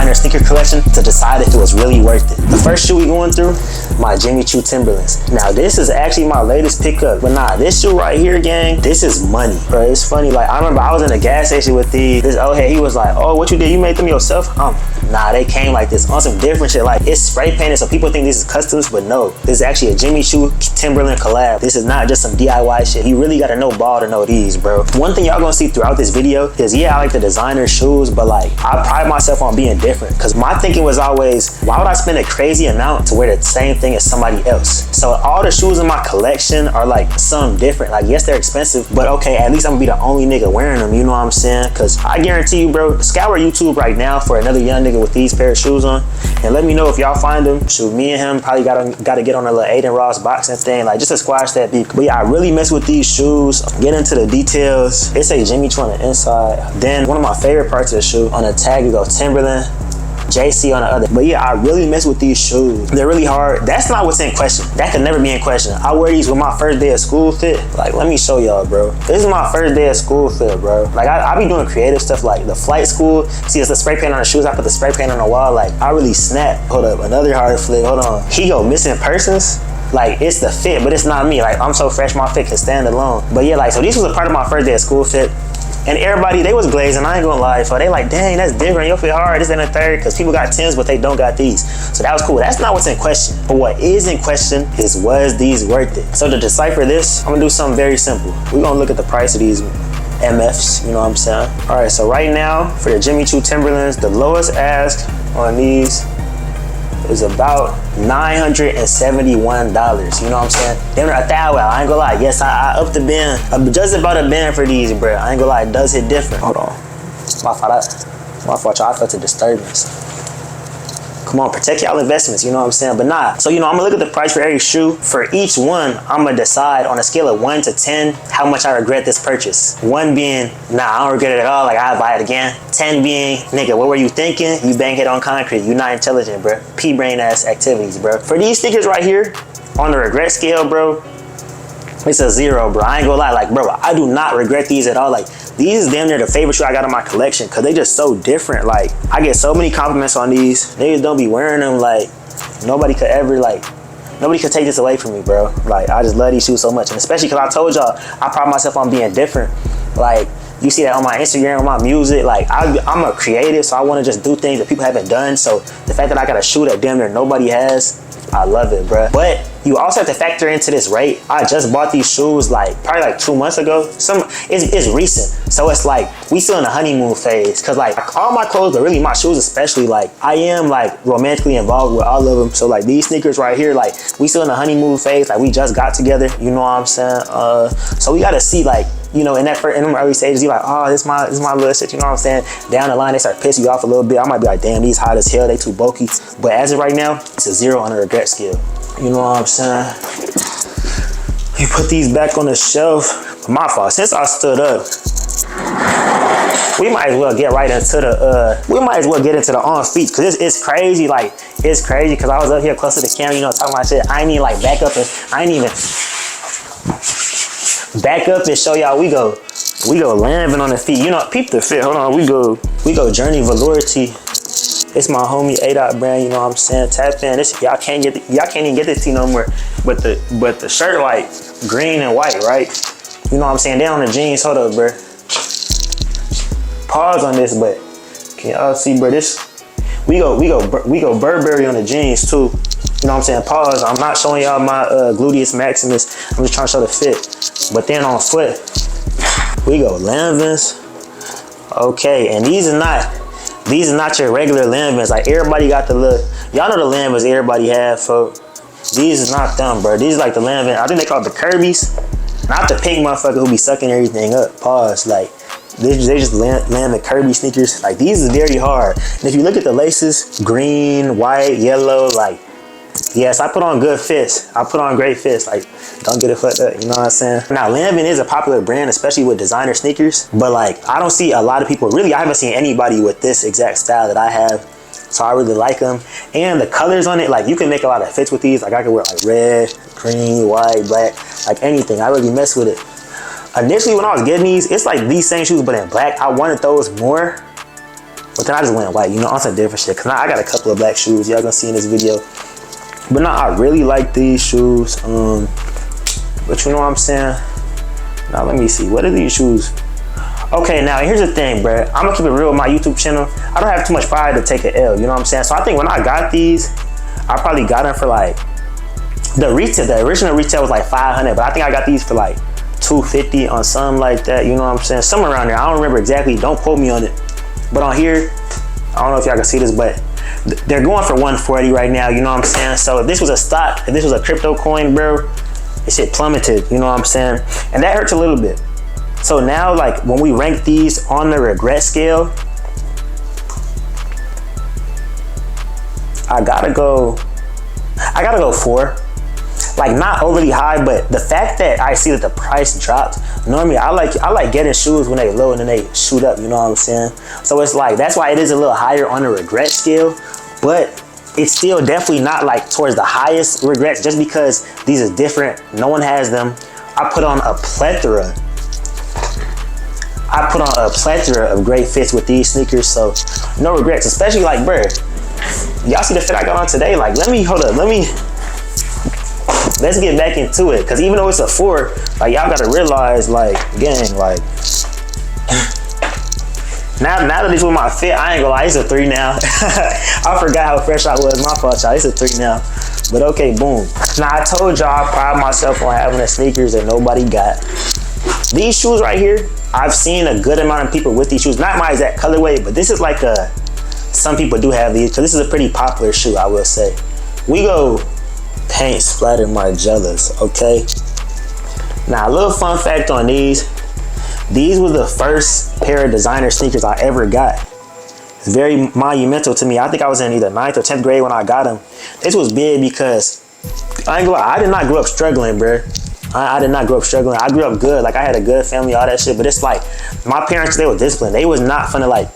designer sneaker collection to decide if it was really worth it. The first shoe we going through, my Jimmy Choo Timberlands. Now this is actually my latest pickup, but nah, this shoe right here, gang, this is money, bro. It's funny, like I remember I was in a gas station with these. This old head, he was like, oh, what you did? You made them yourself? Nah, they came like this on some different shit. Like it's spray painted, so people think this is customs, but no, this is actually a Jimmy Choo Timberland collab. This is not just some DIY shit. You really gotta know ball to know these, bro. One thing y'all gonna see throughout this video is, yeah, I like the designer shoes, but like I pride myself on being different, because my thinking was always, why would I spend a crazy amount to wear the same thing as somebody else? So all the shoes in my collection are like something different. Like yes, they're expensive, but okay, at least I'm gonna be the only nigga wearing them, you know what I'm saying? Because I guarantee you, bro, scour YouTube right now for another young nigga with these pair of shoes on, and let me know if y'all find them. Shoot, me and him probably gotta get on a little Aiden Ross boxing thing, like just to squash that beef. But yeah, I really mess with these shoes. Get into the details. It say Jimmy Choo on the inside. Then one of my favorite parts of the shoe, on the tag you go Timberland, JC on the other. But yeah, I really mess with these shoes. They're really hard. That's not what's in question. That could never be in question. I wear these with my first day of school fit. Like, let me show y'all, bro. This is my first day of school fit, bro. Like, I be doing creative stuff like the flight school. See, it's the spray paint on the shoes. I put the spray paint on the wall. Like, I really snap. Hold up, another hard flip. Hold on. He go missing persons. Like, it's the fit, but it's not me. Like, I'm so fresh, my fit can stand alone. But yeah, like, so this was a part of my first day of school fit. And everybody, they was glazing, I ain't gonna lie. So they like, dang, that's different. You'll fit hard, this and the third, because people got 10s, but they don't got these. So that was cool. That's not what's in question. But what is in question is, was these worth it? So to decipher this, I'm gonna do something very simple. We're gonna look at the price of these MFs, you know what I'm saying? All right, so right now, for the Jimmy Choo Timberlands, the lowest ask on these is about $971, you know what I'm saying? They're $1,000, I ain't gonna lie. Yes, I upped the band, just about a band for these, bro. I ain't gonna lie, it does hit different. Hold on, my fault, y'all, I felt a disturbance. Come on, protect y'all investments, you know what I'm saying? But nah, so you know, I'm gonna look at the price for every shoe. For each one, I'm gonna decide on a scale of 1 to 10 how much I regret this purchase. 1 being, nah, I don't regret it at all, like I'd buy it again. 10 being, nigga, what were you thinking? You bang it on concrete, you not intelligent, bro. P-brain ass activities, bro. For these stickers right here, on the regret scale, bro, it's a 0, bro. I ain't gonna lie, like, bro, I do not regret these at all. Like, these is damn near the favorite shoe I got in my collection, because they just so different. Like, I get so many compliments on these. Niggas don't be wearing them. Like, nobody could ever, like, nobody could take this away from me, bro. Like, I just love these shoes so much. And especially because I told y'all, I pride myself on being different. Like, you see that on my Instagram, on my music. Like, I'm a creative, so I want to just do things that people haven't done. So the fact that I got a shoe that damn near nobody has, I love it, bro. But you also have to factor into this rate. I just bought these shoes like probably like 2 months ago. It's recent, so it's like we still in the honeymoon phase. Cause like all my clothes, but really my shoes especially, like I am like romantically involved with all of them. So like these sneakers right here, like we still in the honeymoon phase. Like we just got together, you know what I'm saying? So we gotta see, like, you know, in them early stages, you like, oh, this is my little shit, you know what I'm saying? Down the line, they start pissing you off a little bit. I might be like, damn, these hot as hell, they too bulky. But as of right now, it's a 0 on the regret scale. You know what I'm saying? You put these back on the shelf. My fault, since I stood up, we might as well get right into the on feet, cause it's crazy. Like, it's crazy, cause I was up here close to the camera, you know, talking about shit. I ain't even like back up and show y'all. We go Lanvin on the feet. You know, peep the fit. Hold on, we go Journey Velourity. It's my homie A-Dot brand, you know what I'm saying? Tap in. This y'all can't even get this tee no more. But the shirt like green and white, right? You know what I'm saying? They on the jeans. Hold up, bro. Pause on this, but can y'all see, bro? This we go Burberry on the jeans too. You know what I'm saying? Pause. I'm not showing y'all my gluteus maximus. I'm just trying to show the fit. But then on foot, we go Lanvins. Okay, and these are not your regular Lanvins. Like everybody got the look. Y'all know the Lanvins everybody have, folks. These is not them, bro. These are like the Lanvin. I think they call it the Kirby's. Not the pink motherfucker who be sucking everything up. Pause. Like, they just Lanvin Kirby sneakers. Like, these is very hard. And if you look at the laces, green, white, yellow, like, yes, I put on good fits. I put on great fits. Like, don't get it fucked up, you know what I'm saying? Now, Lanvin is a popular brand, especially with designer sneakers. But like, I don't see a lot of people, really, I haven't seen anybody with this exact style that I have. So I really like them. And the colors on it, like, you can make a lot of fits with these. Like, I can wear like red, green, white, black, like anything. I really mess with it. Initially, when I was getting these, it's like these same shoes, but in black. I wanted those more. But then I just went white, you know, on some different shit. Cause now I got a couple of black shoes y'all gonna see in this video. But now I really like these shoes. But you know what I'm saying? Now let me see, what are these shoes? Okay, now here's the thing, bro. I'm gonna keep it real with my YouTube channel. I don't have too much pride to take an L, you know what I'm saying? So I think when I got these, I probably got them for like, the original retail was like 500, but I think I got these for like 250 on something like that, you know what I'm saying? Somewhere around there, I don't remember exactly, don't quote me on it. But on here, I don't know if y'all can see this, but they're going for 140 right now, you know what I'm saying? So if this was a stock, if this was a crypto coin, bro, this shit plummeted, you know what I'm saying? And that hurts a little bit. So now, like, when we rank these on the regret scale, I gotta go 4. Like, not overly high, but the fact that I see that the price dropped, normally I like getting shoes when they low and then they shoot up, you know what I'm saying? So it's like, that's why it is a little higher on the regret scale, but it's still definitely not like towards the highest regrets, just because these are different, no one has them. I put on a plethora of great fits with these sneakers, so no regrets, especially like, bruh, y'all see the fit I got on today? Like, let's get back into it, because even though it's a 4, like, y'all gotta realize, like, gang, like, now that this was my fit, I ain't gonna lie, it's a 3 now. I forgot how fresh I was, my fault, y'all, it's a 3 now. But okay, boom. Now, I told y'all I pride myself on having the sneakers that nobody got. These shoes right here, I've seen a good amount of people with these shoes. Not my exact colorway, but this is like some people do have these, because this is a pretty popular shoe, I will say. We go paint splatter Margielas, okay? Now, a little fun fact on these were the first pair of designer sneakers I ever got. It's very monumental to me. I think I was in either 9th or 10th grade when I got them. This was big because, I ain't gonna lie, I did not grow up struggling, bruh. I did not grow up struggling. I grew up good. Like, I had a good family, all that shit. But it's like, my parents, they were disciplined. They was not finna, like,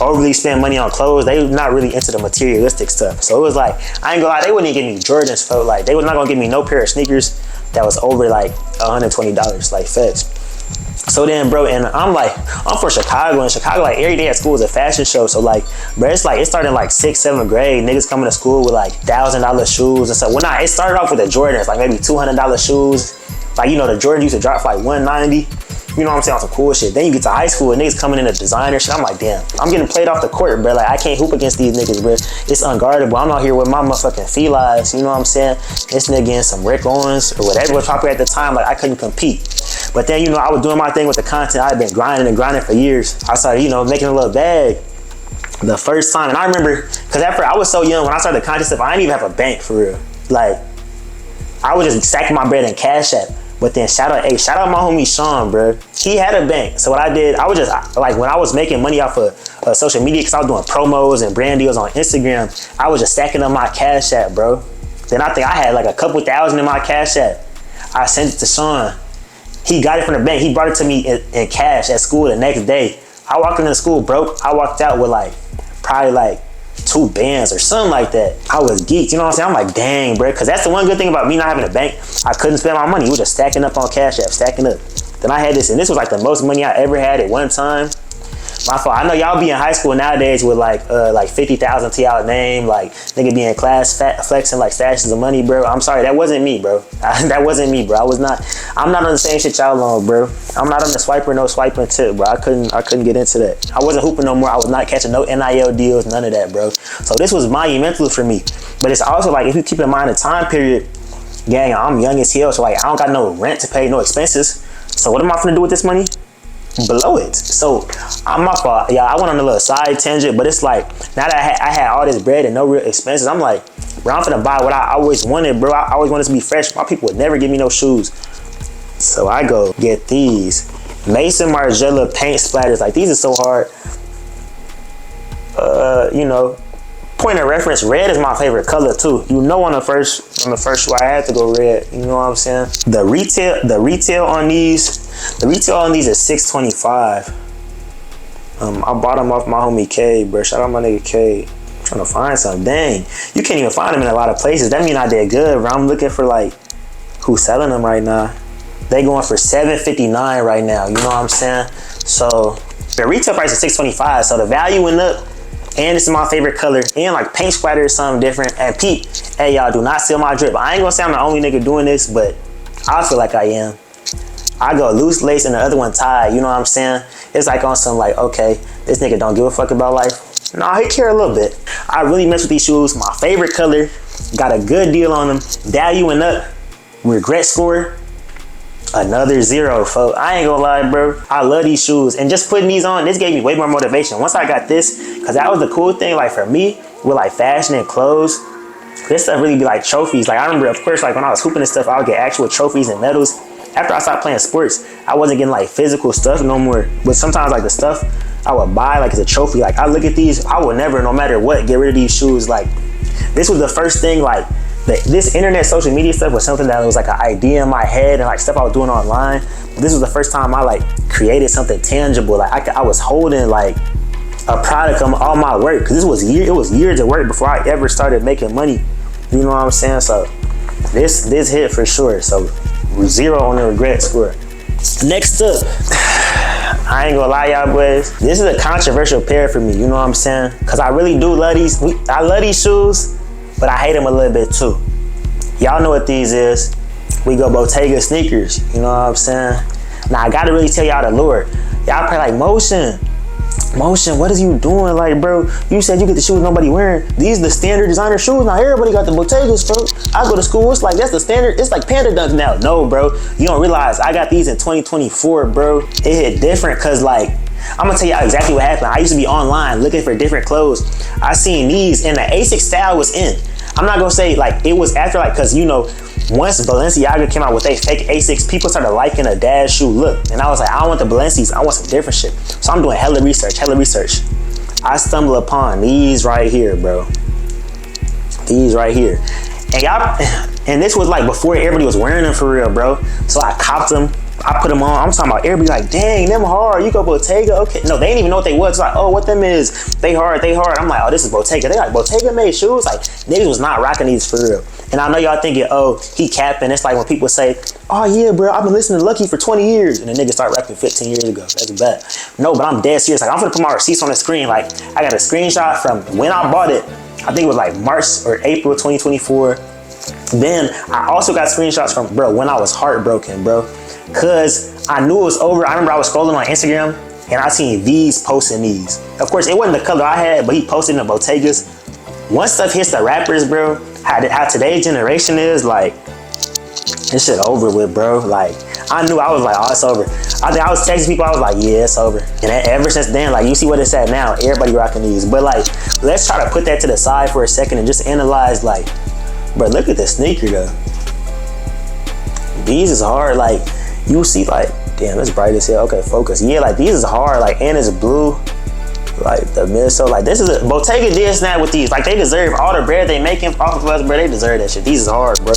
overly spend money on clothes. They was not really into the materialistic stuff. So it was like, I ain't gonna lie, they wouldn't even give me Jordans for, like, they was not gonna give me no pair of sneakers that was over, like, $120, like, feds. So then, bro, and I'm from Chicago, and Chicago, like, every day at school is a fashion show. So, like, bro, it's like, it started in like 6th, 7th grade. Niggas coming to school with like $1,000 shoes and stuff. Well, nah, it started off with the Jordans, like maybe $200 shoes. Like, you know, the Jordans used to drop for like $190. You know what I'm saying, on some cool shit. Then you get to high school and niggas coming in a designer shit. I'm like, damn, I'm getting played off the court, bro. Like, I can't hoop against these niggas, bro. It's unguardable. I'm out here with my motherfucking felines, you know what I'm saying? This nigga and some Rick Owens or whatever was popular at the time, like, I couldn't compete. But then, you know, I was doing my thing with the content. I've been grinding for years. I started, you know, making a little bag the first time. And I remember, because after I was so young, when I started the content stuff, I didn't even have a bank for real. Like, I was just stacking my bread in Cash App. But then shout out my homie Sean, bro. He had a bank. So what I did, I was just, like, when I was making money off of social media, because I was doing promos and brand deals on Instagram, I was just stacking up my Cash App, bro. Then I think I had like a couple thousand in my Cash App. I sent it to Sean. He got it from the bank. He brought it to me in cash at school the next day. I walked into school broke. I walked out with like, probably like 2 bands or something like that. I was geeked, you know what I'm saying? I'm like, dang, bro, because that's the one good thing about me not having a bank. I couldn't spend my money. We were just stacking up on Cash App, stacking up. Then I had this, and this was like the most money I ever had at one time. My fault. I know y'all be in high school nowadays with like 50,000 to y'all name, like nigga be in class flexing like stashes of money, bro. I'm sorry, that wasn't me, bro. That wasn't me, bro. I'm not on the same shit y'all on, bro. I'm not on the swiper, no swiping tip, bro. I couldn't get into that. I wasn't hooping no more. I was not catching no NIL deals, none of that, bro. So this was monumental for me. But it's also like, if you keep in mind the time period, gang, I'm young as hell, so like I don't got no rent to pay, no expenses. So what am I gonna do with this money? Blow it. So I'm my fault. Yeah, I went on a little side tangent, but it's like, now that I had all this bread and no real expenses, I'm like, bro, I'm finna buy what I always wanted, bro. I always wanted to be fresh. My people would never give me no shoes. So I go get these Mason Margiela paint splatters. Like, these are so hard. You know, point of reference, red is my favorite color too. You know, on the first shoe I had to go red. You know what I'm saying? The retail on these is $625. I bought them off my homie K, bro. Shout out my nigga K. I'm trying to find something. Dang, you can't even find them in a lot of places. That mean I did good, bro. I'm looking for like who's selling them right now. They going for $759 right now. You know what I'm saying? So the retail price is $625. So the value went up And this is my favorite color. And like paint splatter is something different. And peep, hey y'all, do not steal my drip. I ain't gonna say I'm the only nigga doing this, but I feel like I am. I go loose lace and the other one tied, you know what I'm saying? It's like on some like, okay, this nigga don't give a fuck about life. Nah, he care a little bit. I really mess with these shoes. My favorite color, got a good deal on them. Valuing up, regret score, another 0, folks. I ain't gonna lie, bro. I love these shoes. And just putting these on, this gave me way more motivation. Once I got this, because that was the cool thing, like for me, with like fashion and clothes, this stuff really be like trophies. Like I remember, of course, like when I was hooping and stuff, I would get actual trophies and medals. After I stopped playing sports, I wasn't getting like physical stuff no more. But sometimes like the stuff I would buy like as a trophy, like I look at these, I would never, no matter what, get rid of these shoes. Like this was the first thing, like this internet social media stuff was something that was like an idea in my head and like stuff I was doing online. But this was the first time I like created something tangible. Like I was holding like a product of all my work, because it was years of work before I ever started making money. You know what I'm saying? So this hit for sure. So 0 on the regret score. Next up, I ain't gonna lie, y'all boys. This is a controversial pair for me. You know what I'm saying? Because I really do love these. I love these shoes, but I hate them a little bit too. Y'all know what these is. We go Bottega sneakers. You know what I'm saying? Now I gotta really tell y'all the lure. Y'all probably like, Motion, what is you doing? Like, bro, you said you get the shoes nobody wearing. These the standard designer shoes. Now everybody got the Bottegas, bro. I go to school, it's like, that's the standard. It's like Panda Dunks now. No, bro. You don't realize I got these in 2024, bro. It hit different because like, I'm gonna tell y'all exactly what happened. I used to be online looking for different clothes. I seen these and the Asics style was in. I'm not gonna say like it was after, like, cause you know, once Balenciaga came out with a fake Asics, people started liking a dad shoe look. And I was like, I don't want the Balenci's, I want some different shit. So I'm doing hella research. I stumble upon these right here, bro. These right here. And y'all, and this was like before everybody was wearing them for real, bro. So I copped them. I put them on. I'm talking about everybody like, dang, them hard. You go Bottega, okay. No, they didn't even know what they was. It's like, oh, what them is? They hard. I'm like, oh, this is Bottega. They like Bottega made shoes. Like, niggas was not rocking these for real. And I know y'all thinking, oh, he capping. It's like when people say, oh yeah, bro, I've been listening to Lucky for 20 years. And the nigga started rapping 15 years ago. That's bad. No, but I'm dead serious. Like, I'm gonna put my receipts on the screen. Like, I got a screenshot from when I bought it. I think it was like March or April 2024. Then I also got screenshots from, bro, when I was heartbroken, bro. Cause I knew it was over. I remember I was scrolling on Instagram and I seen V's posting these. Of course, it wasn't the color I had, but he posted in the Bottegas. Once stuff hits the rappers, bro, how today's generation is, like, this shit over with, bro. Like, I knew, I was like, oh, it's over. I think I was texting people, I was like, yeah, it's over. And ever since then, like, you see what it's at now, everybody rocking these. But like, let's try to put that to the side for a second and just analyze, like, bro, look at the sneaker though. These is hard, like, you see, like, damn, it's bright as hell. Okay, focus. Yeah, like, these is hard, like, and it's blue. Like, the midsole, like, this is a, Bottega did snap with these. Like, they deserve all the bread they making off of us, bro. They deserve that shit. These is hard, bro.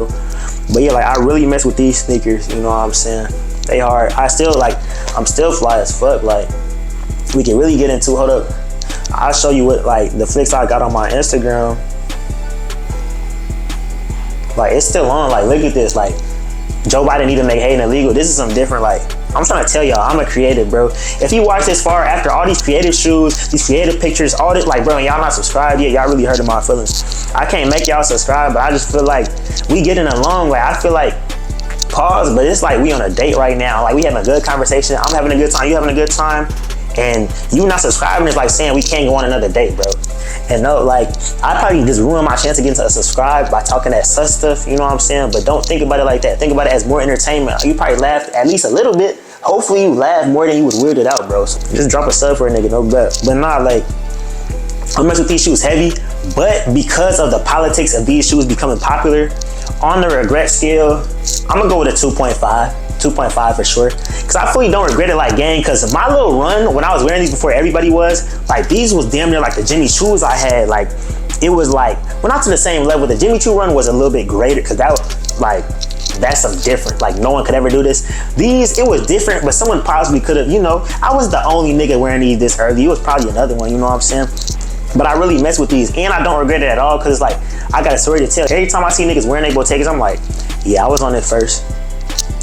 But yeah, like, I really mess with these sneakers, you know what I'm saying? They hard. I still, like, I'm still fly as fuck. Like, we can really get into, hold up. I'll show you what, like, the flicks I got on my Instagram. Like, it's still on. Like, look at this. Like, Joe Biden need to make hating illegal. This is some different, like, I'm trying to tell y'all, I'm a creative, bro. If you watch this far, after all these creative shoes, these creative pictures, all this, like, bro, and y'all not subscribed yet, y'all really hurting my feelings. I can't make y'all subscribe, but I just feel like we getting along. Like, I feel like, pause, but it's like we on a date right now. Like, we having a good conversation. I'm having a good time. You having a good time. And you not subscribing is like saying we can't go on another date, bro. And no, like, I probably just ruined my chance to get to subscribe by talking that sus stuff, you know what I'm saying? But don't think about it like that. Think about it as more entertainment. You probably laughed at least a little bit. Hopefully you laughed more than you was weirded out, bro. So just drop a sub for a nigga, no bet. But nah, like, I mess with these shoes heavy, but because of the politics of these shoes becoming popular, on the regret scale, I'm gonna go with a 2.5 for sure. Cause I fully don't regret it, like, gang, cause my little run when I was wearing these before everybody was, like, these was damn near like the Jimmy Choos I had. Like, it was like, well, not to the same level. The Jimmy Choo run was a little bit greater, cause that was like, that's some different, like, no one could ever do this. These, it was different, but someone possibly could have, you know, I was the only nigga wearing these this early. It was probably another one, you know what I'm saying? But I really mess with these, and I don't regret it at all, cause it's like, I got a story to tell. Every time I see niggas wearing their Bottegas, I'm like, yeah, I was on it first.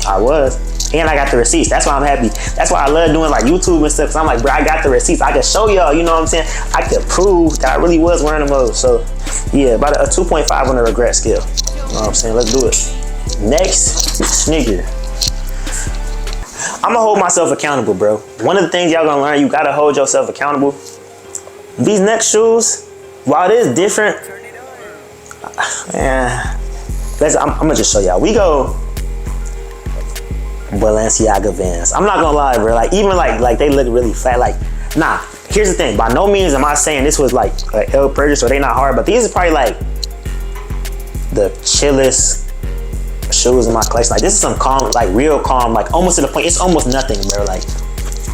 I was. And I got the receipts. That's why I'm happy. That's why I love doing like YouTube and stuff. Cause I'm like, bro, I got the receipts. I can show y'all, you know what I'm saying? I could prove that I really was wearing them those. So yeah, about a 2.5 on the regret scale. You know what I'm saying? Let's do it. Next, sneaker. I'ma hold myself accountable, bro. One of the things y'all gonna learn, you gotta hold yourself accountable. These next shoes, while it is different, man, I'm gonna just show y'all. We go Balenciaga Vans. I'm not gonna lie, bro. Like even like they look really fat. Like, nah. Here's the thing. By no means am I saying this was like an ill purchase or they not hard, but these are probably like the chillest shoes in my collection. Like this is some calm, like real calm, like almost to the point. It's almost nothing, bro. Like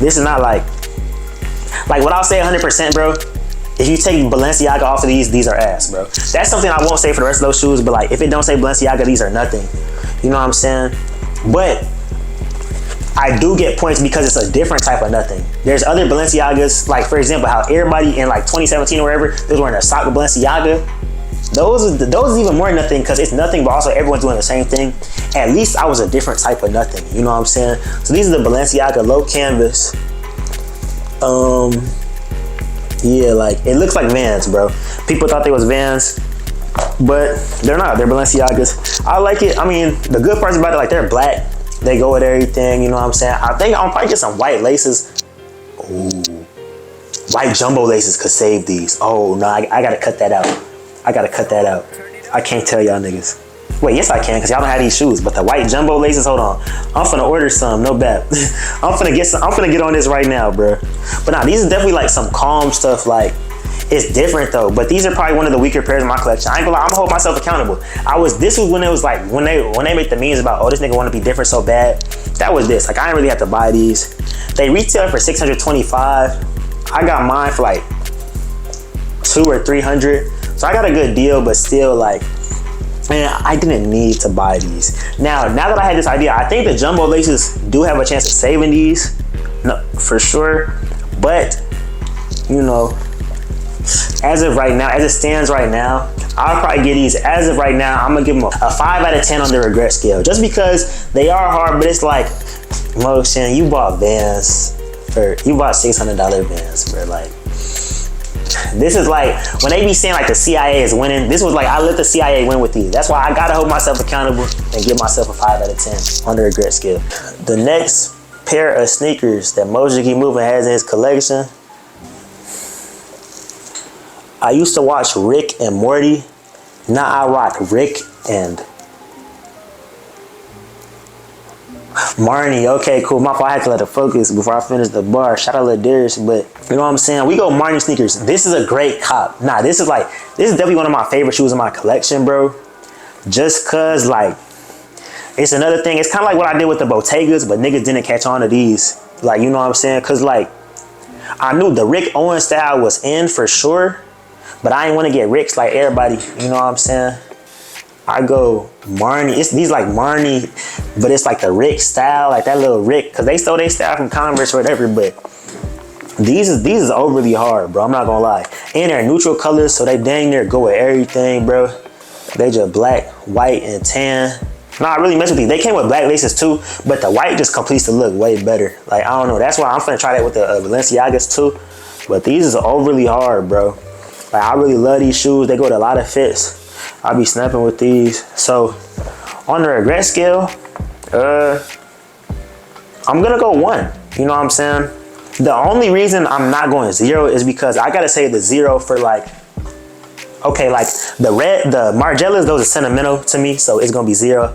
this is not like what I'll say 100%, bro. If you take Balenciaga off of these are ass, bro. That's something I won't say for the rest of those shoes, but like if it don't say Balenciaga, these are nothing. You know what I'm saying? But I do get points because it's a different type of nothing. There's other Balenciagas, like for example, how everybody in like 2017 or whatever, they was wearing a sock with Balenciaga. Those is even more nothing because it's nothing, but also everyone's doing the same thing. At least I was a different type of nothing. You know what I'm saying? So these are the Balenciaga low canvas. Yeah, like it looks like Vans, bro. People thought they was Vans, but they're not. They're Balenciagas. I like it. I mean, the good parts about it, like they're black. They go with everything, you know what I'm saying? I think I'll probably get some white laces. Ooh. White jumbo laces could save these. Oh, no, I gotta cut that out. I gotta cut that out. I can't tell y'all niggas. Wait, yes I can, because y'all don't have these shoes. But the white jumbo laces, hold on. I'm finna order some, no bet. I'm finna get on this right now, bro. But nah, these are definitely like some calm stuff, like, it's different though, but these are probably one of the weaker pairs in my collection. I ain't gonna lie, I'm gonna hold myself accountable. This was when it was like, when they make the memes about, oh, this nigga wanna be different so bad. That was this, like I didn't really have to buy these. They retail for $625. I got mine for like $200 or $300. So I got a good deal, but still like, man, I didn't need to buy these. Now that I had this idea, I think the jumbo laces do have a chance of saving these. No, for sure. But, you know, as of right now, as it stands right now, I'll probably get these. As of right now, I'm gonna give them a 5 out of 10 on the regret scale, just because they are hard. But it's like, Motion, you bought Vans, or you bought $600 Vans, bro. Like, this is like when they be saying like the CIA is winning. This was like I let the CIA win with these. That's why I gotta hold myself accountable and give myself a 5 out of 10 on the regret scale. The next pair of sneakers that Mojo Keep Moving has in his collection. I used to watch Rick and Morty. Now I rock Rick and Marni. Okay, cool. My fault. I had to let it focus before I finish the bar. Shout out to Darius, but you know what I'm saying? We go Marni sneakers. This is a great cop. Nah, this is definitely one of my favorite shoes in my collection, bro. Just cause like, it's another thing. It's kind of like what I did with the Bottegas, but niggas didn't catch on to these. Like, you know what I'm saying? Cause like, I knew the Rick Owens style was in for sure. But I ain't want to get Ricks like everybody, you know what I'm saying? I go Marni. It's these like Marni, but it's like the Rick style, like that little Rick, because they stole their style from Converse or whatever. But these is overly hard, bro. I'm not gonna lie. And they're neutral colors, so they dang near go with everything, bro. They just black, white, and tan. Nah, I really mess with these. They came with black laces too, but the white just completes the look way better. Like, I don't know. That's why I'm finna try that with the Balenciagas too. But these is overly hard, bro. Like, I really love these shoes. They go to a lot of fits. I'll be snapping with these. So, on the regret scale, I'm gonna go 1. You know what I'm saying? The only reason I'm not going 0 is because I gotta say the 0 for like, okay, like the Margielas, those are sentimental to me, so it's gonna be 0.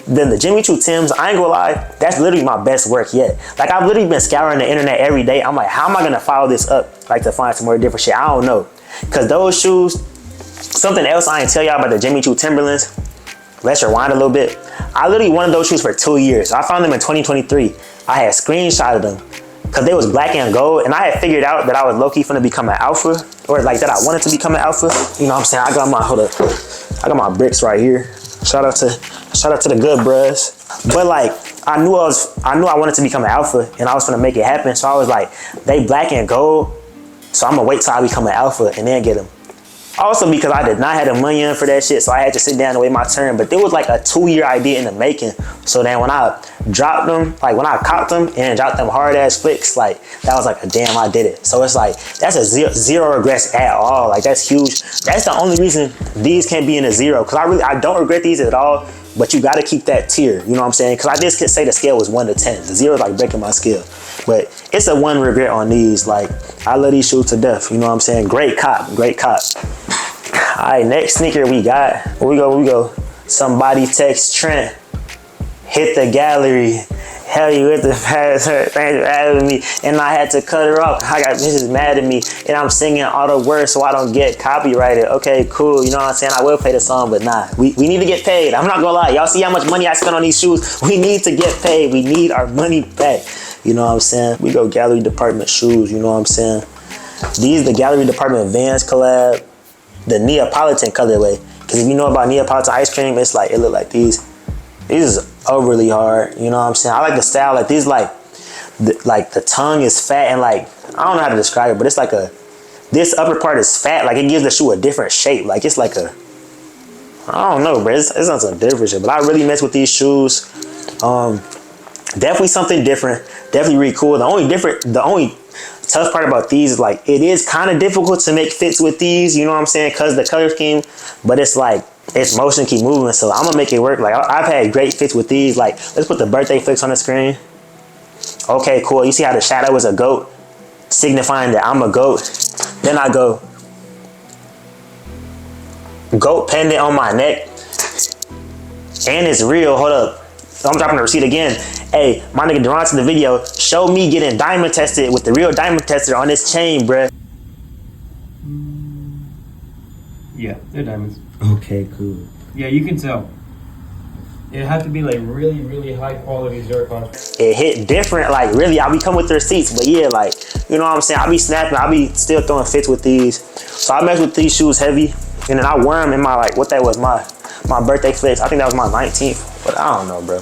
Then the Jimmy Choo Tims, I ain't gonna lie, that's literally my best work yet. Like, I've literally been scouring the internet every day. I'm like, how am I gonna follow this up? Like, to find some more different shit. I don't know. Cause those shoes, something else I ain't tell y'all about the Jimmy Choo Timberlands. Let's rewind a little bit. I literally wanted those shoes for 2 years. I found them in 2023. I had screenshotted them because they was black and gold, and I had figured out that I was low-key finna become an alpha, or like that I wanted to become an alpha. You know what I'm saying? I got my bricks right here. Shout out to the good bros. But like, I knew I wanted to become an alpha, and I was finna make it happen. So I was like, they black and gold, so I'm gonna wait till I become an alpha and then get them. Also because I did not have the money in for that shit, so I had to sit down and wait my turn. But it was like a 2-year idea in the making. So then when I dropped them, like when I copped them and dropped them hard ass flicks, like that was like a damn, I did it. So it's like, that's a zero regrets at all. Like that's huge. That's the only reason these can't be in a zero. Cause I don't regret these at all, but you gotta keep that tier. You know what I'm saying? Cause I just could say the scale was 1 to 10. The zero is like breaking my scale. But it's a 1 regret on these. Like I love these shoes to death. You know what I'm saying? Great cop, great cop. All right, next sneaker we got. Here we go. Somebody text Trent. Hit the gallery. Hell, you hit the pass her. Thanks for having me. And I had to cut her off. I got bitches mad at me. And I'm singing all the words so I don't get copyrighted. Okay, cool. You know what I'm saying? I will play the song, but nah. We need to get paid. I'm not gonna lie. Y'all see how much money I spent on these shoes? We need to get paid. We need our money back. You know what I'm saying? We go gallery department shoes. You know what I'm saying? These the gallery department Vans collab. The Neapolitan colorway, because if you know about Neapolitan ice cream, it's like, it look like these is overly hard. You know what I'm saying? I like the style, like these, like the tongue is fat and like, I don't know how to describe it, but it's like this upper part is fat, like it gives the shoe a different shape. Like it's like a, I don't know, bro, it's on some different shit, but I really mess with these shoes. Definitely something different, definitely really cool. The only tough part about these is like, it is kind of difficult to make fits with these, you know what I'm saying, because the color scheme, but it's like, it's motion keep moving, so I'm gonna make it work. Like I've had great fits with these. Like let's put the birthday flicks on the screen. Okay, cool. You see how the shadow is a goat, signifying that I'm a goat. Then I go goat pendant on my neck, and it's real. Hold up, I'm dropping the receipt again. Hey, my nigga Durant's in the video. Show me getting diamond tested with the real diamond tester on this chain, bruh. Yeah, they're diamonds. Okay, cool. Yeah, you can tell. It had to be like really, really high quality zircon. It hit different, like really, I'll be coming with the receipts, but yeah, like, you know what I'm saying? I'll be snapping, I'll be still throwing fits with these. So I mess with these shoes heavy, and then I wear them in my, like, what that was, my birthday flicks. I think that was my 19th, but I don't know, bro.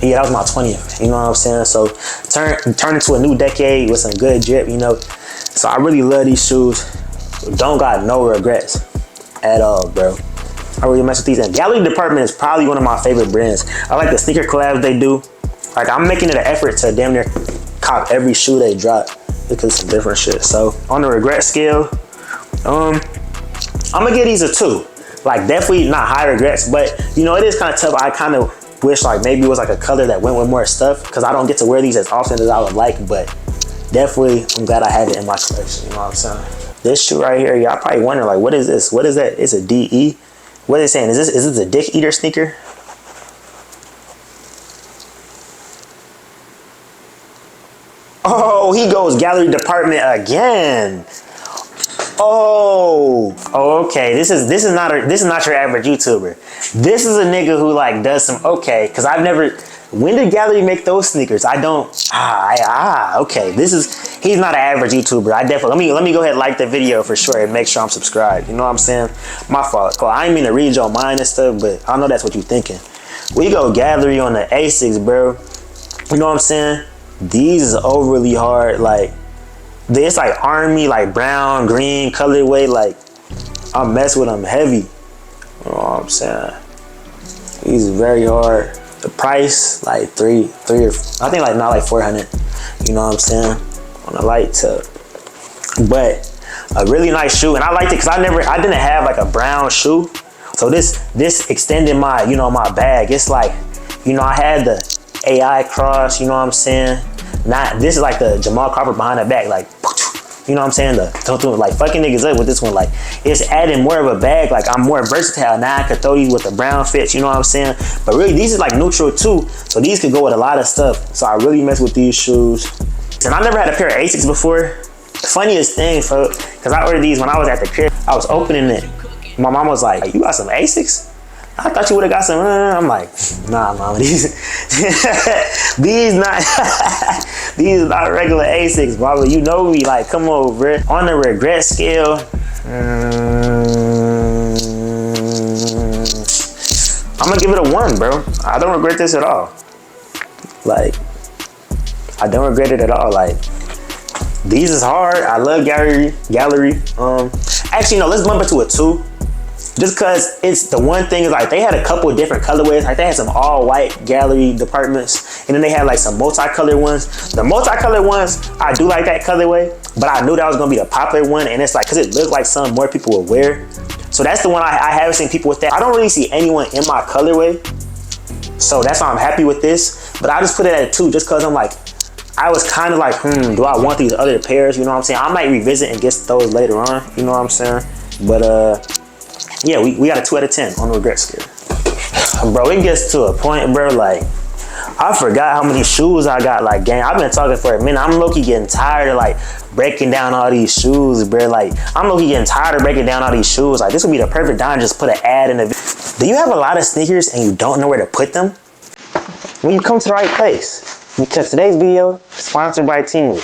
Yeah, that was my 20th, you know what I'm saying? So turn into a new decade with some good drip, you know? So I really love these shoes. Don't got no regrets at all, bro. I really mess with these. And gallery department is probably one of my favorite brands. I like the sneaker collabs they do. Like I'm making it an effort to damn near cop every shoe they drop because it's some different shit. So on the regret scale, I'm gonna give these a 2. Like definitely not high regrets, but you know, it is kind of tough. I kind of wish like maybe it was like a color that went with more stuff because I don't get to wear these as often as I would like, but definitely I'm glad I have it in my collection, you know what I'm saying? This shoe right here, y'all probably wondering like, what is this? What is that? It's a DE. What is it saying? Is this a dick eater sneaker? Oh, he goes gallery department again. Oh, okay. This is not your average YouTuber. This is a nigga who like does some okay. Cause I've never. When did gallery make those sneakers? I don't. Okay. He's not an average YouTuber. I definitely let me go ahead and like the video for sure and make sure I'm subscribed. You know what I'm saying? My fault. Cool. I ain't mean to read your mind and stuff, but I know that's what you're thinking. We go gallery on the Asics, bro. You know what I'm saying? These is overly hard. Like. It's like army, like brown, green colorway. Like I mess with them heavy. You know what I'm saying? These very hard. The price like three or I think like not like 400. You know what I'm saying? On a light tip, but a really nice shoe, and I liked it because I didn't have like a brown shoe, so this extended my my bag. It's like I had the AI cross. You know what I'm saying? This is like the Jamal Crawford behind the back, like, you know what I'm saying? Like fucking niggas up with this one. Like it's adding more of a bag. Like I'm more versatile now. I could throw these with the brown fits. You know what I'm saying? But really, these is like neutral too. So these could go with a lot of stuff. So I really mess with these shoes. And I never had a pair of Asics before. The funniest thing, because I ordered these when I was at the crib. I was opening it. My mom was like, "You got some Asics?" I thought you would have got some. I'm like, nah, mama, these not regular Asics, mama. You know me, like, come on, bro. On the regret scale, I'm gonna give it a 1, bro. I don't regret this at all. Like, I don't regret it at all. Like, These is hard. I love gallery. Actually, no, let's bump it to a 2. Just cause it's the one thing is like they had a couple of different colorways. Like they had some all white gallery departments, and then they had like some multicolored ones. The multicolored ones, I do like that colorway, but I knew that was gonna be the popular one, and it's like cause it looked like something more people would wear. So that's the one I haven't seen people with that. I don't really see anyone in my colorway, so that's why I'm happy with this. But I just put it at a 2 just cause I'm like, I was kind of like, do I want these other pairs? You know what I'm saying? I might revisit and get those later on. You know what I'm saying? But yeah, we got a 2 out of 10 on the regret scale. Bro, it gets to a point, bro, like, I forgot how many shoes I got, like, gang. I've been talking for a minute. I'm low-key getting tired of, like, breaking down all these shoes, bro. Like, I'm low-key getting tired of breaking down all these shoes. Like, this would be the perfect time to just put an ad in the video. Do you have a lot of sneakers and you don't know where to put them? Well, you come to the right place. Because today's video is sponsored by Temu.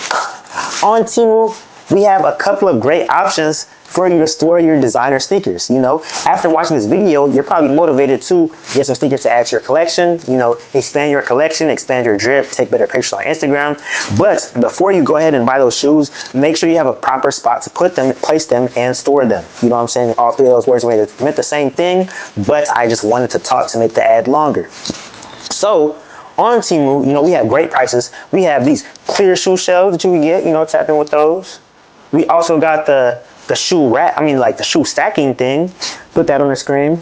On Temu, we have a couple of great options for you to store your designer sneakers. You know, after watching this video, you're probably motivated to get some sneakers to add to your collection, you know, expand your collection, expand your drip, take better pictures on Instagram. But before you go ahead and buy those shoes, make sure you have a proper spot to put them, place them, and store them. You know what I'm saying? All 3 of those words meant the same thing, but I just wanted to talk to make the ad longer. So on Temu, you know, we have great prices. We have these clear shoe shelves that you can get, you know, tap in with those. We also got the shoe rack, like the shoe stacking thing. Put that on the screen.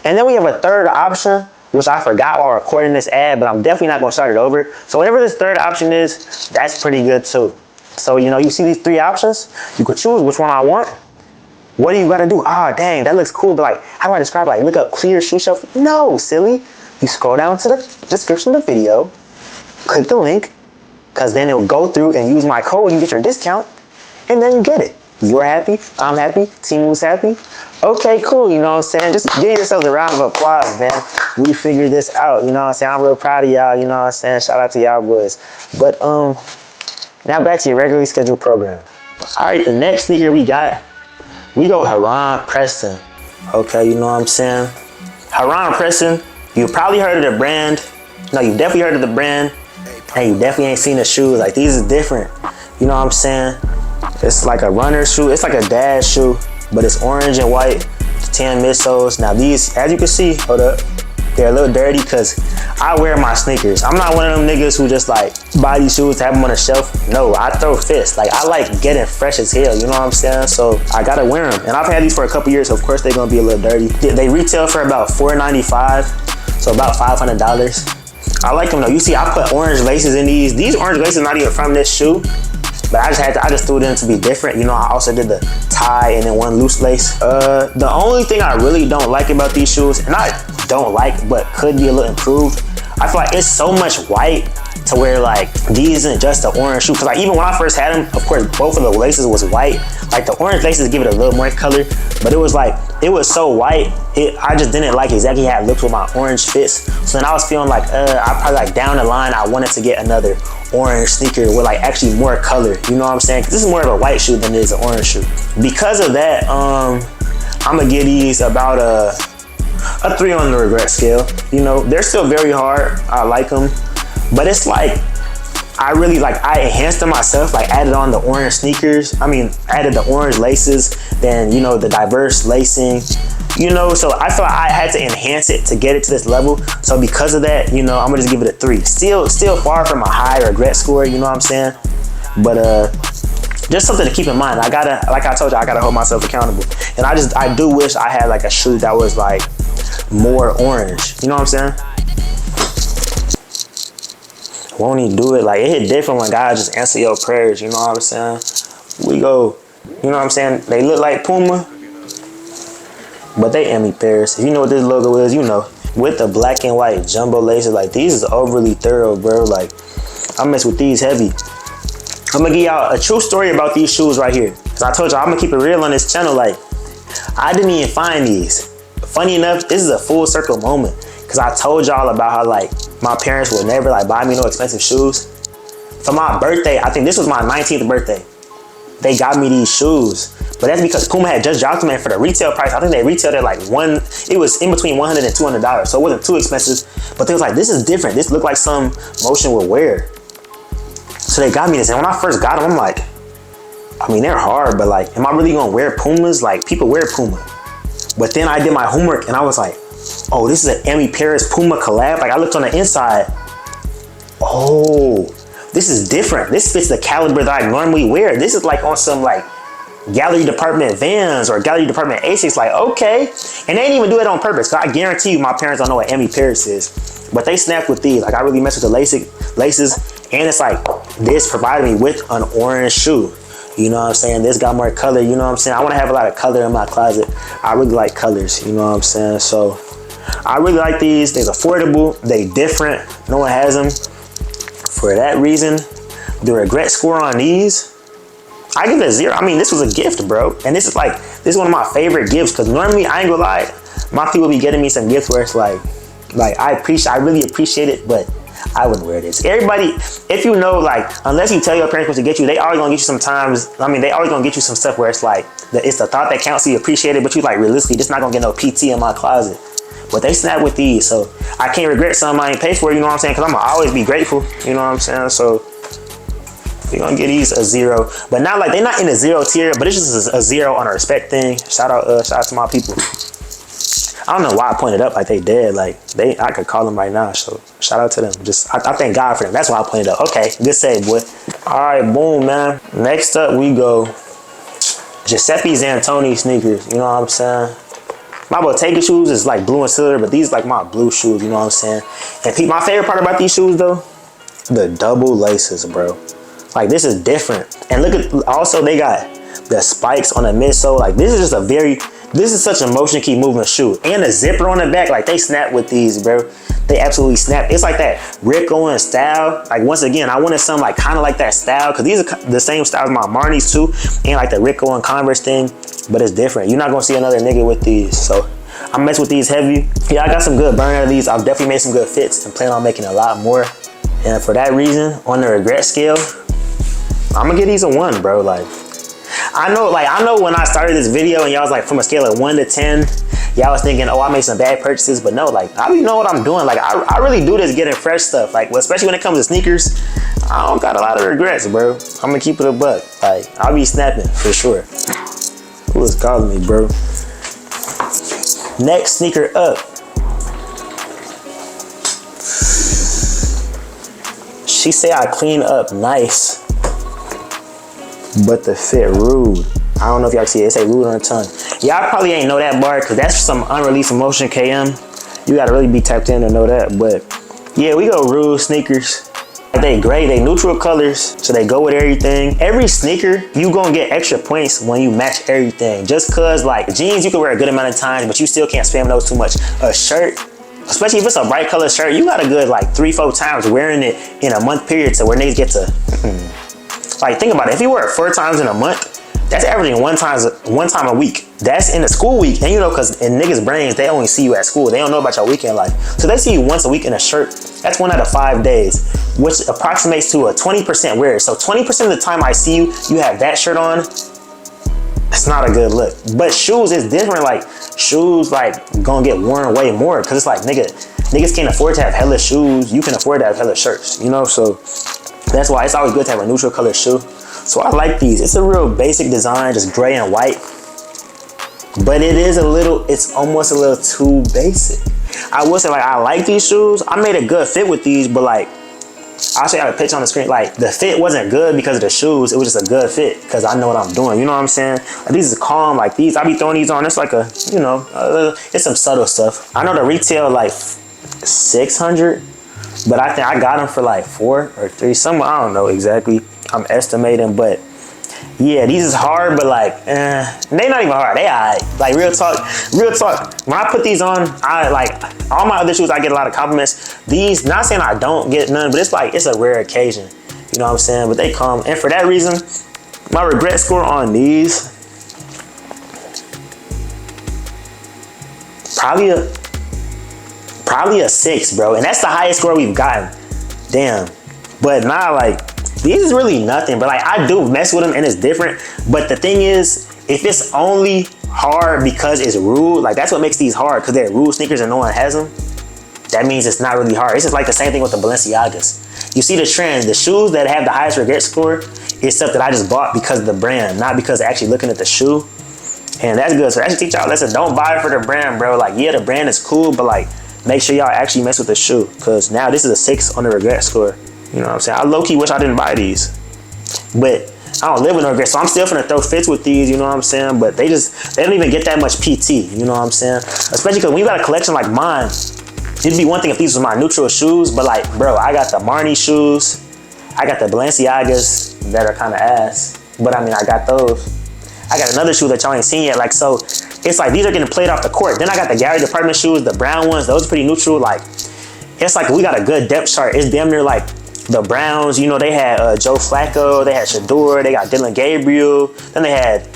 And then we have a third option, which I forgot while recording this ad, but I'm definitely not gonna start it over. So whatever this third option is, that's pretty good too. So, you know, you see these 3 options, you could choose which one I want. What do you gotta do? Ah, dang, that looks cool, but like, how do I describe it? Like, look up clear shoe shelf. No, silly. You scroll down to the description of the video, click the link, because then it'll go through and use my code and get your discount, and then you get it. You're happy, I'm happy, Temu's happy. Okay, cool, you know what I'm saying? Just give yourselves a round of applause, man. We figured this out, you know what I'm saying? I'm real proud of y'all, you know what I'm saying? Shout out to y'all boys. But now back to your regularly scheduled program. All right, the next sneaker we go Heron Preston. Okay, you know what I'm saying? Heron Preston, you probably heard of the brand. No, you definitely heard of the brand. And you definitely ain't seen the shoes. Like, these is different. You know what I'm saying? It's like a runner shoe. It's like a dad shoe, but it's orange and white, tan midsoles. Now these, as you can see, hold up, they're a little dirty because I wear my sneakers. I'm not one of them niggas who just like buy these shoes to have them on the shelf. No, I throw fists. Like, I like getting fresh as hell, you know what I'm saying? So I gotta wear them. And I've had these for a couple years, so of course they're gonna be a little dirty. They retail for about $4.95, so about $500. I like them though. You see, I put orange laces in these. These orange laces are not even from this shoe, but I just threw it in to be different. You know, I also did the tie and then one loose lace. The only thing I really don't like about these shoes, and I don't like, but could be a little improved, I feel like it's so much white to where like these isn't just the orange shoe. Cause like even when I first had them, of course, both of the laces was white. Like the orange laces give it a little more color, but it was so white. I just didn't like exactly how it looked with my orange fits. So then I was feeling like, I probably like down the line, I wanted to get another orange sneaker with like actually more color. You know what I'm saying? Cause this is more of a white shoe than it is an orange shoe. Because of that, I'm gonna give these about a 3 on the regret scale. You know, they're still very hard. I like them, but it's like, I enhanced them myself, like added on the orange sneakers. Added the orange laces, then, you know, the diverse lacing, you know, so I feel like I had to enhance it to get it to this level. So because of that, you know, I'm gonna just give it a 3. Still far from a high regret score, you know what I'm saying? But just something to keep in mind. Like I told you, I gotta hold myself accountable. And I do wish I had like a shoe that was like more orange, you know what I'm saying? Won't he do it? Like, it hit different when God just answer your prayers, you know what I'm saying? We go, you know what I'm saying? They look like Puma, but they Emmy pairs. If you know what this logo is, you know. With the black and white jumbo laces, like these is overly thorough, bro. Like, I mess with these heavy. I'm gonna give y'all a true story about these shoes right here. Cause I told y'all I'm gonna keep it real on this channel. Like, I didn't even find these. Funny enough, this is a full circle moment. Cause I told y'all about how like my parents would never like buy me no expensive shoes. For my birthday, I think this was my 19th birthday, they got me these shoes. But that's because Puma had just dropped them, and for the retail price, I think they retailed at like it was in between $100 and $200. So it wasn't too expensive, but they was like, this is different. This looked like some motion would wear. So So they got me this, and when I first got them, I'm like, I mean, they're hard, but like, am I really gonna wear Pumas? Like, people wear Puma. But then I did my homework and I was like, oh, this is an Emmy Paris Puma collab. Like, I looked on the inside. Oh, this is different. This fits the caliber that I normally wear. This is like on some like gallery department Vans or gallery department Asics. Like, okay. And they didn't even do it on purpose. Cause I guarantee you my parents don't know what Emmy Paris is. But they snapped with these. Like, I really mess with the laces. And it's like, this provided me with an orange shoe. You know what I'm saying? This got more color, you know what I'm saying? I want to have a lot of color in my closet. I really like colors, you know what I'm saying? So I really like these. They're affordable. They different. No one has them. For that reason, the regret score on these, I give it a 0. I mean, this was a gift, bro. And this is one of my favorite gifts, because normally, I ain't gonna lie, my people be getting me some gifts where it's like I really appreciate it, but I wouldn't wear this. Everybody, if you know, like, unless you tell your parents what to get you, they always gonna get you sometimes. I mean, they always gonna get you some stuff where it's like, it's the thought that counts, so you appreciate it, but you like, realistically, just not gonna get no PT in my closet. But they snap with these, so I can't regret something I ain't paid for, you know what I'm saying? Because I'm gonna always be grateful, you know what I'm saying? So we're gonna give these a 0. But not like, they're not in the 0 tier, but it's just a 0 on a respect thing. Shout out to my people. I don't know why I pointed up like they dead. Like, I could call them right now. So shout out to them. Just I thank God for them. That's why I pointed up. Okay, good save, boy. All right, boom, man. Next up we go Giuseppe Zantoni sneakers. You know what I'm saying? My Bottega shoes is like blue and silver, but these like my blue shoes. You know what I'm saying? And my favorite part about these shoes though, the double laces, bro. Like, this is different. And look at, also they got the spikes on the midsole. Like, this is just this is such a motion keep moving shoe. And the zipper on the back, like, they snap with these, bro. They absolutely snap. It's like that Rick Owens style. Like, once again, I wanted something like kind of like that style, because these are the same style as my Marni's too, and like the Rick Owens Converse thing, but it's different. You're not gonna see another nigga with these. So I'm messing with these heavy. Yeah, I got some good burn out of these. I've definitely made some good fits and plan on making a lot more. And for that reason, on the regret scale, I'm gonna give these a 1, bro. Like, I know when I started this video and y'all was like, from a scale of 1 to 10, y'all was thinking, oh, I made some bad purchases, but no, like, I don't know what I'm doing. Like, I really do this getting fresh stuff. Like, especially when it comes to sneakers, I don't got a lot of regrets, bro. I'm gonna keep it a buck. Like, I'll be snapping for sure. Who is calling me, bro? Next sneaker up. She say I clean up nice, but the fit rude. I don't know if y'all see it. It say rude on the tongue. Y'all probably ain't know that bar, because that's some unreleased emotion KM. You gotta really be tapped in to know that. But yeah, we go rude sneakers. They gray, they neutral colors, so they go with everything. Every sneaker, you gonna get extra points when you match everything. Just cause like jeans, you can wear a good amount of times, but you still can't spam those too much. A shirt, especially if it's a bright color shirt, you got a good like 3-4 times wearing it in a month period to where niggas get to, like, think about it. If you wear it 4 times in a month, that's averaging one time a week. That's in the school week. And you know, cause in niggas' brains, they only see you at school. They don't know about your weekend life. So they see you once a week in a shirt. That's 1 out of 5 days, which approximates to a 20% wear. So 20% of the time I see you, you have that shirt on. It's not a good look. But shoes is different. Like, shoes like gonna get worn way more, cause it's like, niggas can't afford to have hella shoes. You can afford to have hella shirts, you know? So that's why it's always good to have a neutral color shoe. So I like these. It's a real basic design, just gray and white. But it's almost a little too basic. I will say, like, I like these shoes. I made a good fit with these, but like, I'll show you a picture on the screen. Like, the fit wasn't good because of the shoes. It was just a good fit because I know what I'm doing. You know what I'm saying? Like, these is calm. Like, these, I be throwing these on. It's like a, you know, it's some subtle stuff. I know the retail like 600, but I think I got them for like 4 or 3. Somewhere, I don't know exactly. I'm estimating, but yeah, these is hard, but like, they not even hard. They alright. Like, real talk. When I put these on, I like all my other shoes. I get a lot of compliments. These, not saying I don't get none, but it's like it's a rare occasion. You know what I'm saying? But they come, and for that reason, my regret score on these probably a 6, bro. And that's the highest score we've gotten. Damn. But nah, like, these is really nothing, but like, I do mess with them and it's different. But the thing is, if it's only hard because it's rude, like, that's what makes these hard, because they're rude sneakers and no one has them. that means it's not really hard. It's just like the same thing with the Balenciagas. You see the trend. The shoes that have the highest regret score is stuff that I just bought because of the brand, not because actually looking at the shoe. And that's good. So that should teach y'all, listen, don't buy it for the brand, bro. Like, yeah, the brand is cool, but like, make sure y'all actually mess with the shoe. Cause now this is a 6 on the regret score. You know what I'm saying? I low-key wish I didn't buy these. But I don't live with no regret, so I'm still finna throw fits with these, you know what I'm saying? But they don't even get that much PT, you know what I'm saying? Especially because when you got a collection like mine, it'd be one thing if these was my neutral shoes, but like, bro, I got the Marni shoes, I got the Balenciagas that are kind of ass, but I mean, I got those. I got another shoe that y'all ain't seen yet, like, so it's like these are getting played off the court. Then I got the Gallery Department shoes, the brown ones, those are pretty neutral. Like, it's like we got a good depth chart. It's damn near like the Browns, you know, they had Joe Flacco, they had Shador, they got Dylan Gabriel, then they had,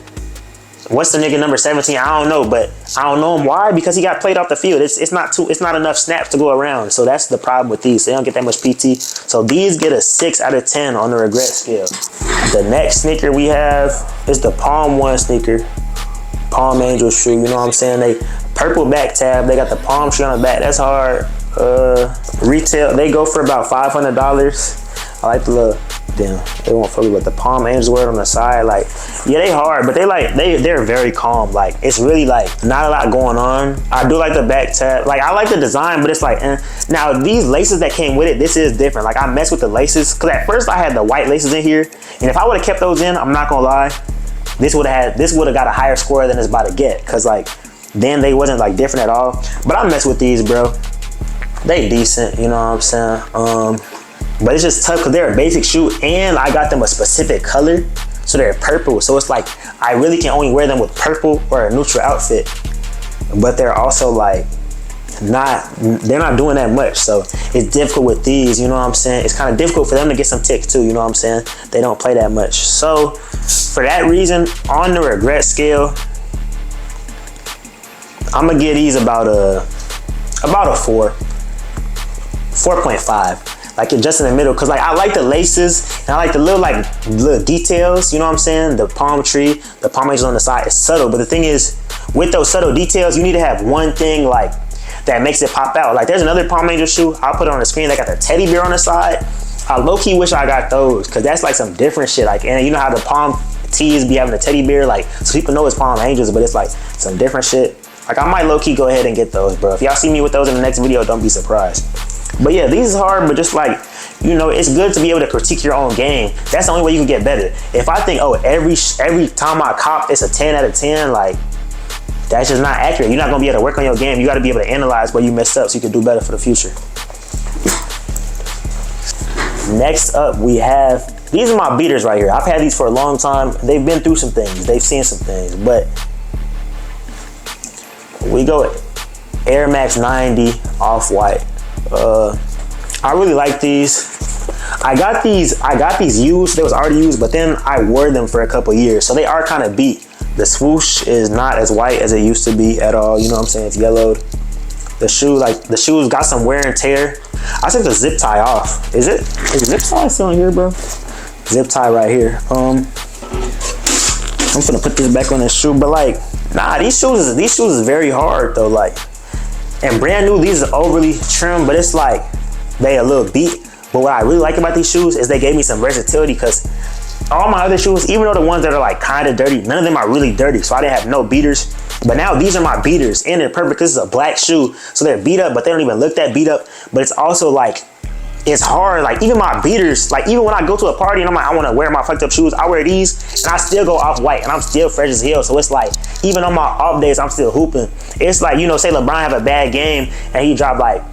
what's the nigga number 17? I don't know, but I don't know him. Why? Because he got played off the field. It's not enough snaps to go around. So that's the problem with these. They don't get that much PT. So these get a 6 out of 10 on the regret scale. The next sneaker we have is the Palm 1 sneaker. Palm Angel shoe, you know what I'm saying? They purple back tab. They got the palm tree on the back. That's hard. Retail, they go for about $500. I like the little, damn, they won't focus with the Palm Angel word on the side. Like, yeah, they hard, but they're very calm. Like, it's really like not a lot going on. I do like the back tab. Like, I like the design, but it's like, Now these laces that came with it, this is different. Like, I mess with the laces because at first I had the white laces in here, and if I would have kept those in, I'm not gonna lie, this would have got a higher score than it's about to get, because like then they wasn't like different at all. But I mess with these, bro. They decent, you know what I'm saying? But it's just tough because they're a basic shoe, and I got them a specific color, so they're purple. So it's like I really can only wear them with purple or a neutral outfit. But they're also like they're not doing that much, so it's difficult with these, you know what I'm saying? It's kind of difficult for them to get some ticks too, you know what I'm saying? They don't play that much. So for that reason, on the regret scale, I'm gonna give these about a 4.5. Like, it's just in the middle, because like I like the laces and I like the little details, you know what I'm saying? The palm tree, the palm angels on the side is subtle, but the thing is, with those subtle details, you need to have one thing like that makes it pop out. Like, there's another palm angel shoe, I'll put it on the screen, that got the teddy bear on the side. I low-key wish I got those, because that's like some different shit. Like, and you know how the palm tees be having the teddy bear, like, so people know it's palm angels, but it's like some different shit. Like, I might low-key go ahead and get those, bro. If y'all see me with those in the next video, don't be surprised. But yeah, these is hard, but just like, you know, it's good to be able to critique your own game. That's the only way you can get better. If I think, oh, every time I cop, it's a 10 out of 10, like, that's just not accurate. You're not gonna be able to work on your game. You gotta be able to analyze where you messed up so you can do better for the future. Next up, we have, these are my beaters right here. I've had these for a long time. They've been through some things. They've seen some things, but we go Air Max 90 Off-White. I really like these. I got these used. They was already used, but then I wore them for a couple years, so they are kind of beat. The swoosh is not as white as it used to be at all. You know what I'm saying? It's yellowed. The shoes got some wear and tear. I took the zip tie off. Is zip tie still in here, bro? Zip tie right here. I'm gonna put this back on this shoe, but like, nah, these shoes is very hard though. Like, and brand new, these are overly trim, but it's like they a little beat. But what I really like about these shoes is they gave me some versatility, because all my other shoes, even though the ones that are like kind of dirty, none of them are really dirty, so I didn't have no beaters. But now these are my beaters, and they're perfect. This is a black shoe, so they're beat up, but they don't even look that beat up. But it's also like, it's hard. Like, even my beaters, like, even when I go to a party and I'm like, I want to wear my fucked up shoes, I wear these and I still go Off-White and I'm still fresh as hell. So it's like, even on my off days, I'm still hooping. It's like, you know, say LeBron have a bad game and he dropped like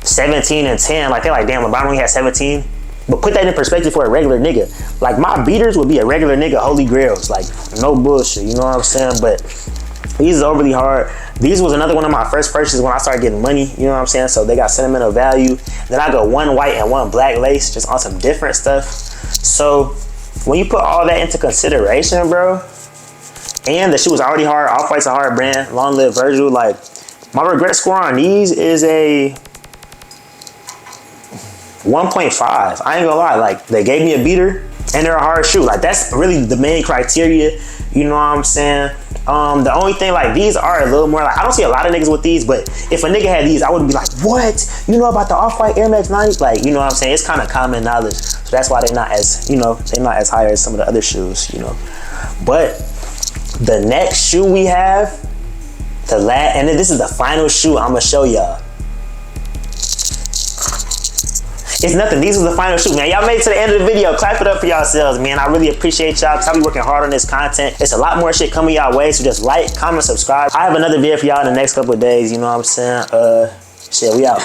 17 and 10. Like, they're like, damn, LeBron only had 17. But put that in perspective for a regular nigga. Like, my beaters would be a regular nigga holy grails. Like, no bullshit, you know what I'm saying? But these is overly hard. These was another one of my first purchases when I started getting money, you know what I'm saying? So they got sentimental value. Then I got one white and one black lace, just on some different stuff. So when you put all that into consideration, bro, and the shoe was already hard, Off-White's a hard brand, long live Virgil, like, my regret score on these is a 1.5. I ain't gonna lie, like, they gave me a beater and they're a hard shoe. Like, that's really the main criteria, you know what I'm saying? The only thing, like, these are a little more like, I don't see a lot of niggas with these, but if a nigga had these, I wouldn't be like, what? You know about the Off-White Air Max 90? Like, you know what I'm saying? It's kind of common knowledge. So that's why they're not as, you know, they're not as high as some of the other shoes, you know. But the next shoe we have, and then this is the final shoe I'm gonna show y'all. It's nothing. These are the final shoe, man. Y'all made it to the end of the video. Clap it up for yourselves, man. I really appreciate y'all because I be working hard on this content. It's a lot more shit coming y'all way, so just like, comment, subscribe. I have another video for y'all in the next couple of days, you know what I'm saying? Shit, we out.